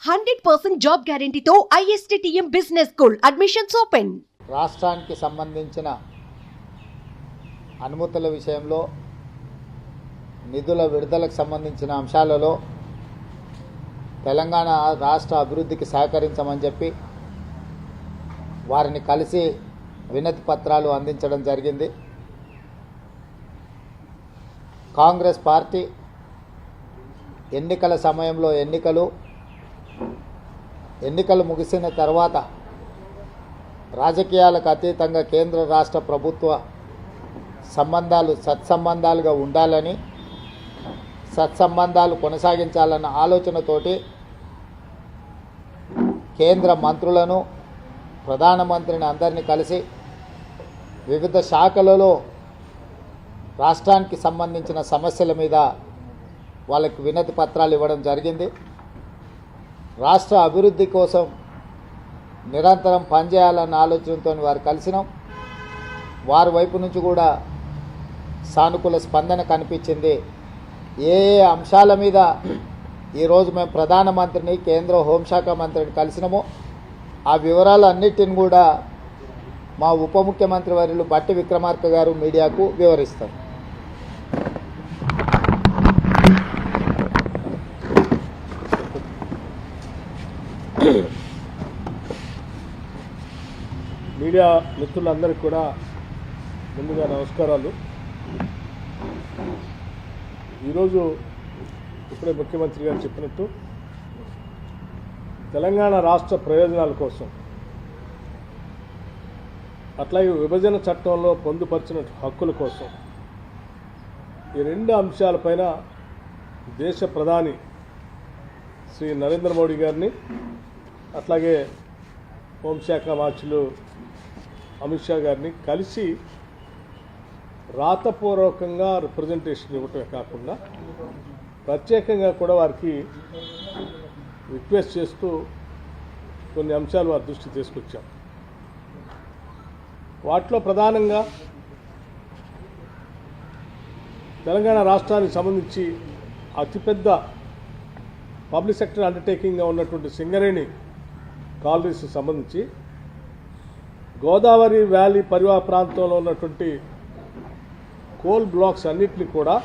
100% job గ్యారంటీతో ISTTM business school admissions open. రాష్ట్రానికి సంబంధించిన అనుమతుల విషయంలో నిధుల విడుదలకు సంబంధించిన అంశాలలో తెలంగాణ రాష్ట్ర అభివృద్ధికి సహకరించమని చెప్పి వారిని కలిసి వినతి పత్రాలు అందించడం జరిగింది. కాంగ్రెస్ పార్టీ ఎన్నికల సమయంలో ఎన్నికలు ముగిసిన తర్వాత రాజకీయాలకు అతీతంగా కేంద్ర రాష్ట్ర ప్రభుత్వ సంబంధాలు సత్సంబంధాలుగా ఉండాలని, సత్సంబంధాలు కొనసాగించాలన్న ఆలోచనతోటి కేంద్ర మంత్రులను, ప్రధానమంత్రిని అందరినీ కలిసి వివిధ శాఖలలో రాష్ట్రానికి సంబంధించిన సమస్యల మీద వాళ్ళకి వినతి పత్రాలు ఇవ్వడం జరిగింది. రాష్ట్ర అభివృద్ధి కోసం నిరంతరం పనిచేయాలన్న ఆలోచనతో వారు కలిసినాం. వారి వైపు నుంచి కూడా సానుకూల స్పందన కనిపించింది. ఏ అంశాల మీద ఈరోజు మేము ప్రధానమంత్రిని, కేంద్ర హోంశాఖ మంత్రిని కలిసినామో ఆ వివరాలన్నిటిని కూడా మా ఉప ముఖ్యమంత్రి వర్యులు బట్టి విక్రమార్క గారు మీడియాకు వివరిస్తారు. మీడియా మిత్రులందరికీ కూడా ముందుగా నమస్కారాలు. ఈరోజు ఇప్పుడే ముఖ్యమంత్రి గారు చెప్పినట్టు తెలంగాణ రాష్ట్ర ప్రయోజనాల కోసం, అట్లాగే విభజన చట్టంలో పొందుపరిచిన హక్కుల కోసం ఈ రెండు అంశాలపైన దేశ ప్రధాని శ్రీ నరేంద్ర మోడీ గారిని, అట్లాగే హోంశాఖ మార్చులు అమిత్ షా గారిని కలిసి రాతపూర్వకంగా రిప్రజెంటేషన్ ఇవ్వటమే కాకుండా ప్రత్యేకంగా కూడా వారికి రిక్వెస్ట్ చేస్తూ కొన్ని అంశాలు వారి దృష్టికి తీసుకొచ్చాం. వాటిలో ప్రధానంగా తెలంగాణ రాష్ట్రానికి సంబంధించి అతిపెద్ద పబ్లిక్ సెక్టర్ అండర్టేకింగ్గా ఉన్నటువంటి సింగరేణి కాలనీస్ సంబంధించి గోదావరి వ్యాలీ పరివాహ ప్రాంతంలో ఉన్నటువంటి కోల్ బ్లాక్స్ అన్నింటినీ కూడా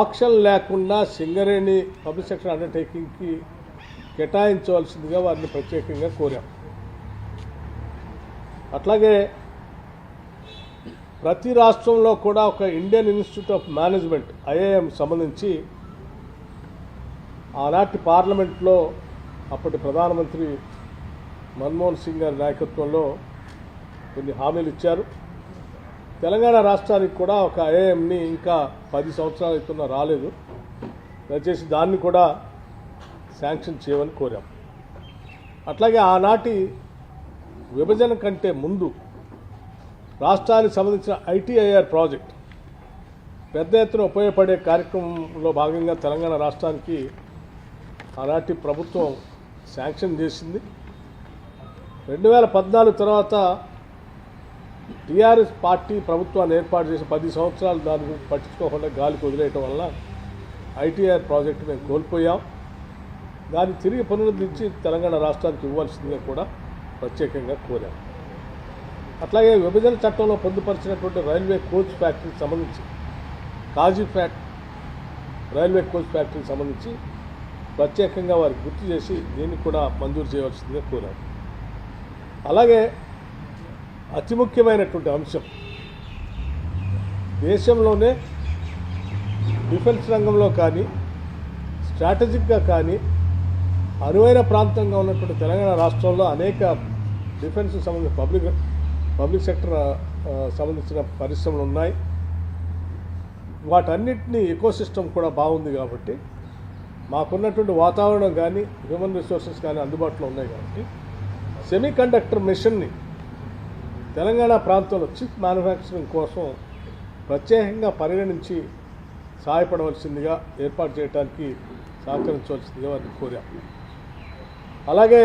ఆక్షన్ లేకుండా సింగరేణి పబ్లిక్ సెక్టర్ అండర్టేకింగ్కి కేటాయించవలసిందిగా వారిని ప్రత్యేకంగా కోరాం. అట్లాగే ప్రతి రాష్ట్రంలో కూడా ఒక Indian institute of management IIM సంబంధించి ఆనాటి పార్లమెంట్లో అప్పటి ప్రధానమంత్రి మన్మోహన్ సింగ్ గారి నాయకత్వంలో కొన్ని హామీలు ఇచ్చారు. తెలంగాణ రాష్ట్రానికి కూడా ఒక IIMని ఇంకా 10 సంవత్సరాలు అవుతున్నా రాలేదు. దయచేసి దాన్ని కూడా శాంక్షన్ చేయమని కోరాం. అట్లాగే ఆనాటి విభజన కంటే ముందు రాష్ట్రానికి సంబంధించిన ITIR ప్రాజెక్ట్ పెద్ద ఎత్తున ఉపయోగపడే కార్యక్రమంలో భాగంగా తెలంగాణ రాష్ట్రానికి ఆనాటి ప్రభుత్వం శాంక్షన్ చేసింది. 2014 తర్వాత TRS పార్టీ ప్రభుత్వాన్ని ఏర్పాటు చేసి 10 సంవత్సరాలు దాని గురించి పట్టించుకోకుండా గాలికి వదిలేయటం వల్ల ITIR ప్రాజెక్టు మేము కోల్పోయాం. దాన్ని తిరిగి పునరుద్ధరించి తెలంగాణ రాష్ట్రానికి ఇవ్వాల్సిందిగా కూడా ప్రత్యేకంగా కోరాం. అట్లాగే విభజన చట్టంలో పొందుపరిచినటువంటి రైల్వే కోచ్ ఫ్యాక్టరీకి సంబంధించి కాజీఫ్యాట్ రైల్వే కోచ్ ఫ్యాక్టరీకి సంబంధించి ప్రత్యేకంగా వారికి గుర్తు చేసి దీన్ని కూడా మంజూరు చేయవలసిందిగా కోరారు. అలాగే అతి ముఖ్యమైనటువంటి అంశం, దేశంలోనే డిఫెన్స్ రంగంలో కానీ స్ట్రాటజిక్గా కానీ అనువైన ప్రాంతంగా ఉన్నటువంటి తెలంగాణ రాష్ట్రంలో అనేక డిఫెన్స్ సంబంధించిన పబ్లిక్ సెక్టర్ సంబంధించిన పరిశ్రమలు ఉన్నాయి. వాటన్నిటినీ ఎకోసిస్టమ్ కూడా బాగుంది కాబట్టి, మాకున్నటువంటి వాతావరణం కానీ హ్యూమన్ రిసోర్సెస్ కానీ అందుబాటులో ఉన్నాయి కాబట్టి సెమీ కండక్టర్ మిషన్ని తెలంగాణ ప్రాంతంలో చిప్ మ్యానుఫ్యాక్చరింగ్ కోసం ప్రత్యేకంగా పరిగణించి సహాయపడవలసిందిగా, ఏర్పాటు చేయడానికి సహకరించవలసిందిగా వారిని కోరాం. అలాగే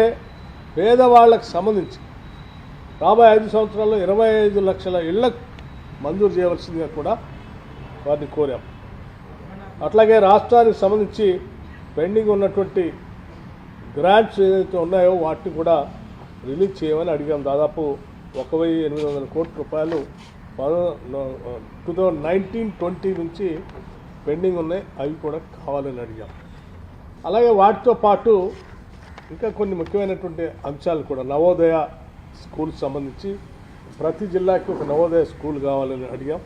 పేదవాళ్లకు సంబంధించి రాబోయే 5 సంవత్సరాల్లో 25 లక్షల ఇళ్లకు మంజూరు చేయవలసిందిగా కూడా వారిని కోరాం. అట్లాగే రాష్ట్రానికి సంబంధించి పెండింగ్ ఉన్నటువంటి గ్రాంట్స్ ఏదైతే ఉన్నాయో వాటిని కూడా రిలీజ్ చేయమని అడిగాం. దాదాపు 1,800 కోట్ల రూపాయలు 2019-20 నుంచి పెండింగ్ ఉన్నాయి, అవి కూడా కావాలని అడిగాం. అలాగే వాటితో పాటు ఇంకా కొన్ని ముఖ్యమైనటువంటి అంశాలు కూడా, నవోదయ స్కూల్కి సంబంధించి ప్రతి జిల్లాకి ఒక నవోదయ స్కూల్ కావాలని అడిగాం.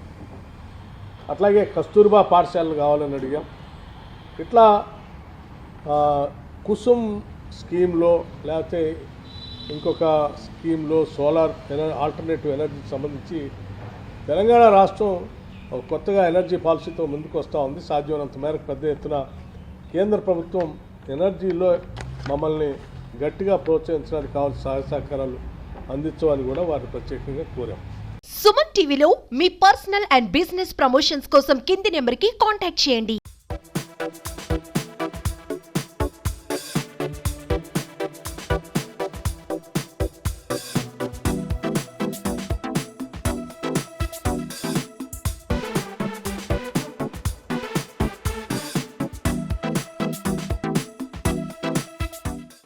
అట్లాగే కస్తూర్బా పాఠశాలలు కావాలని అడిగాం. ఇట్లా కుసుమ్ స్కీమ్లో లేకపోతే ఇంకొక స్కీమ్లో సోలార్ ఆల్టర్నేటివ్ ఎనర్జీకి సంబంధించి తెలంగాణ రాష్ట్రం ఒక కొత్తగా ఎనర్జీ పాలసీతో ముందుకు వస్తూ ఉంది. సాధ్యమైనంత మేరకు పెద్ద ఎత్తున కేంద్ర ప్రభుత్వం ఎనర్జీలో మమ్మల్ని గట్టిగా ప్రోత్సహించడానికి కావాల్సిన సహాయ సహకారాలు అందించమని కూడా వారిని ప్రత్యేకంగా కోరాం. సుమన్ టీవీలో మీ పర్సనల్ అండ్ బిజినెస్ ప్రమోషన్స్ కోసం కింది నెంబర్కి కాంటాక్ట్ చేయండి.